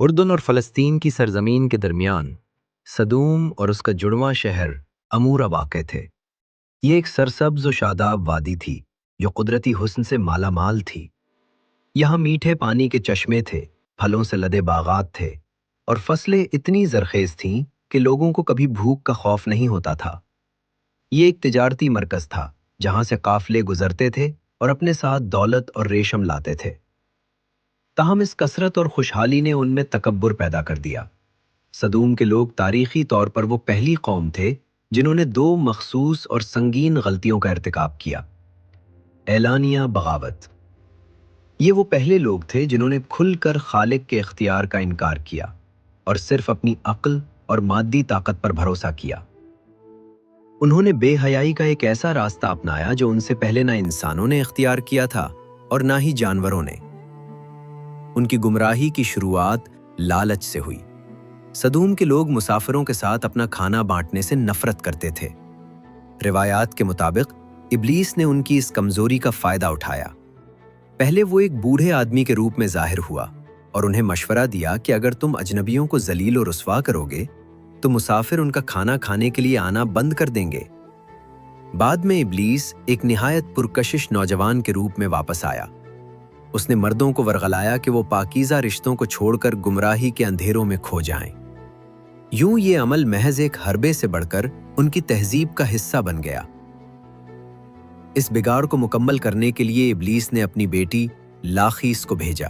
اردن اور فلسطین کی سرزمین کے درمیان سدوم اور اس کا جڑواں شہر امورا واقع تھے۔ یہ ایک سرسبز و شاداب وادی تھی جو قدرتی حسن سے مالا مال تھی۔ یہاں میٹھے پانی کے چشمے تھے، پھلوں سے لدے باغات تھے اور فصلیں اتنی زرخیز تھیں کہ لوگوں کو کبھی بھوک کا خوف نہیں ہوتا تھا۔ یہ ایک تجارتی مرکز تھا جہاں سے قافلے گزرتے تھے اور اپنے ساتھ دولت اور ریشم لاتے تھے۔ تاہم اس کثرت اور خوشحالی نے ان میں تکبر پیدا کر دیا۔ سدوم کے لوگ تاریخی طور پر وہ پہلی قوم تھے جنہوں نے دو مخصوص اور سنگین غلطیوں کا ارتکاب کیا۔ اعلانیہ بغاوت۔ یہ وہ پہلے لوگ تھے جنہوں نے کھل کر خالق کے اختیار کا انکار کیا اور صرف اپنی عقل اور مادی طاقت پر بھروسہ کیا۔ انہوں نے بے حیائی کا ایک ایسا راستہ اپنایا جو ان سے پہلے نہ انسانوں نے اختیار کیا تھا اور نہ ہی جانوروں نے۔ ان کی گمراہی کی شروعات لالچ سے ہوئی۔ سدوم کے لوگ مسافروں کے ساتھ اپنا کھانا بانٹنے سے نفرت کرتے تھے۔ روایات کے مطابق ابلیس نے ان کی اس کمزوری کا فائدہ اٹھایا۔ پہلے وہ ایک بوڑھے آدمی کے روپ میں ظاہر ہوا اور انہیں مشورہ دیا کہ اگر تم اجنبیوں کو ذلیل و رسوا کرو گے تو مسافر ان کا کھانا کھانے کے لیے آنا بند کر دیں گے۔ بعد میں ابلیس ایک نہایت پرکشش نوجوان کے روپ میں واپس آیا۔ اس نے مردوں کو ورغلایا کہ وہ پاکیزہ رشتوں کو چھوڑ کر گمراہی کے اندھیروں میں کھو جائیں۔ یوں یہ عمل محض ایک حربے سے بڑھ کر ان کی تہذیب کا حصہ بن گیا۔ اس بگاڑ کو مکمل کرنے کے لیے ابلیس نے اپنی بیٹی لاخیس کو بھیجا۔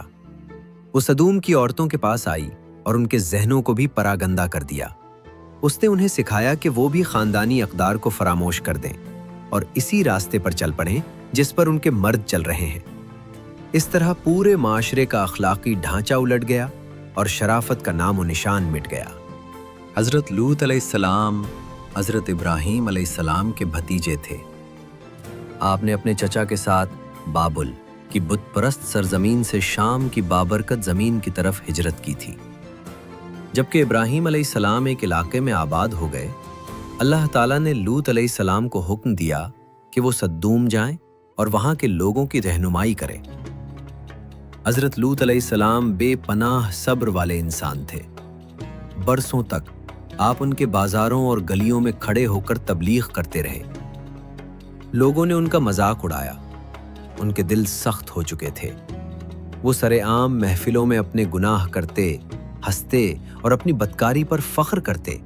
وہ سدوم کی عورتوں کے پاس آئی اور ان کے ذہنوں کو بھی پراگندہ کر دیا۔ اس نے انہیں سکھایا کہ وہ بھی خاندانی اقدار کو فراموش کر دیں اور اسی راستے پر چل پڑیں جس پر ان کے مرد چل رہے ہیں۔ اس طرح پورے معاشرے کا اخلاقی ڈھانچہ الٹ گیا اور شرافت کا نام و نشان مٹ گیا۔ حضرت لوط علیہ السلام حضرت ابراہیم علیہ السلام کے بھتیجے تھے۔ آپ نے اپنے چچا کے ساتھ بابل کی بت پرست سرزمین سے شام کی بابرکت زمین کی طرف ہجرت کی تھی۔ جبکہ ابراہیم علیہ السلام ایک علاقے میں آباد ہو گئے، اللہ تعالیٰ نے لوط علیہ السلام کو حکم دیا کہ وہ سدوم جائیں اور وہاں کے لوگوں کی رہنمائی کریں۔ حضرت لوط علیہ السلام بے پناہ صبر والے انسان تھے۔ برسوں تک آپ ان کے بازاروں اور گلیوں میں کھڑے ہو کر تبلیغ کرتے رہے۔ لوگوں نے ان کا مذاق اڑایا، ان کے دل سخت ہو چکے تھے۔ وہ سرعام محفلوں میں اپنے گناہ کرتے، ہنستے اور اپنی بدکاری پر فخر کرتے۔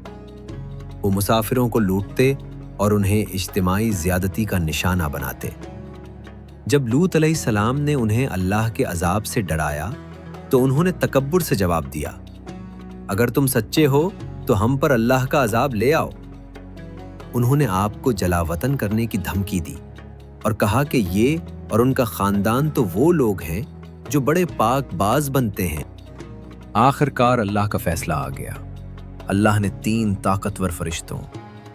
وہ مسافروں کو لوٹتے اور انہیں اجتماعی زیادتی کا نشانہ بناتے۔ جب لوط علیہ السلام نے انہیں اللہ کے عذاب سے ڈرایا تو انہوں نے تکبر سے جواب دیا، اگر تم سچے ہو تو ہم پر اللہ کا عذاب لے آؤ۔ انہوں نے آپ کو جلا وطن کرنے کی دھمکی دی اور کہا کہ یہ اور ان کا خاندان تو وہ لوگ ہیں جو بڑے پاک باز بنتے ہیں۔ آخر کار اللہ کا فیصلہ آ گیا۔ اللہ نے 3 طاقتور فرشتوں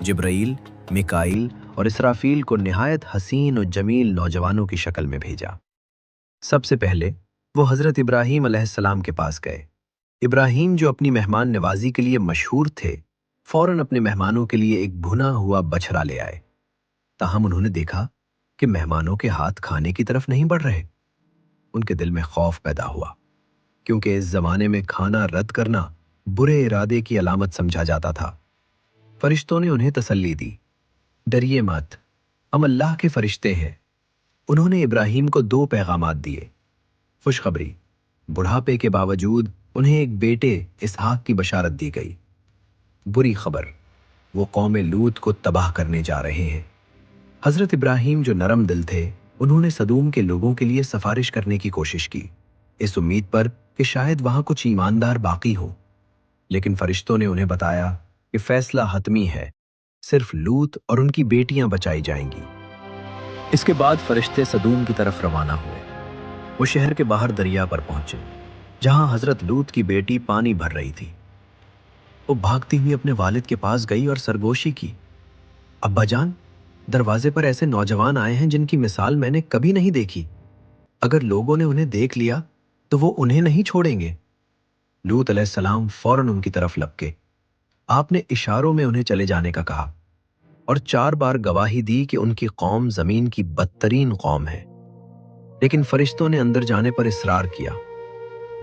جبرائیل، میکائیل اور اسرافیل کو نہایت حسین و جمیل نوجوانوں کی شکل میں بھیجا۔ سب سے پہلے وہ حضرت ابراہیم علیہ السلام کے پاس گئے۔ ابراہیم جو اپنی مہمان نوازی کے لیے مشہور تھے، فوراً اپنے مہمانوں کے لیے ایک بھنا ہوا بچھڑا لے آئے۔ تاہم انہوں نے دیکھا کہ مہمانوں کے ہاتھ کھانے کی طرف نہیں بڑھ رہے۔ ان کے دل میں خوف پیدا ہوا، کیونکہ اس زمانے میں کھانا رد کرنا برے ارادے کی علامت سمجھا جاتا تھا۔ فرشتوں نے انہیں تسلی دی، ڈریے مت، ہم اللہ کے فرشتے ہیں۔ انہوں نے ابراہیم کو 2 پیغامات دیے۔ خوشخبری، بڑھاپے کے باوجود انہیں ایک بیٹے اسحاق کی بشارت دی گئی۔ بری خبر، وہ قوم لوط کو تباہ کرنے جا رہے ہیں۔ حضرت ابراہیم جو نرم دل تھے، انہوں نے سدوم کے لوگوں کے لیے سفارش کرنے کی کوشش کی، اس امید پر کہ شاید وہاں کچھ ایماندار باقی ہوں۔ لیکن فرشتوں نے انہیں بتایا کہ فیصلہ حتمی ہے، صرف لوط اور ان کی بیٹیاں بچائی جائیں گی۔ اس کے بعد فرشتے سدوم کی طرف روانہ ہوئے۔ وہ شہر کے باہر دریا پر پہنچے، جہاں حضرت لوط کی بیٹی پانی بھر رہی تھی۔ وہ بھاگتی ہوئی اپنے والد کے پاس گئی اور سرگوشی کی، ابا جان، دروازے پر ایسے نوجوان آئے ہیں جن کی مثال میں نے کبھی نہیں دیکھی۔ اگر لوگوں نے انہیں دیکھ لیا تو وہ انہیں نہیں چھوڑیں گے۔ لوط علیہ السلام فوراً ان کی طرف لپکے۔ آپ نے اشاروں میں انہیں چلے جانے کا کہا اور 4 بار گواہی دی کہ ان کی قوم زمین کی بدترین قوم ہے۔ لیکن فرشتوں نے اندر جانے پر اصرار کیا۔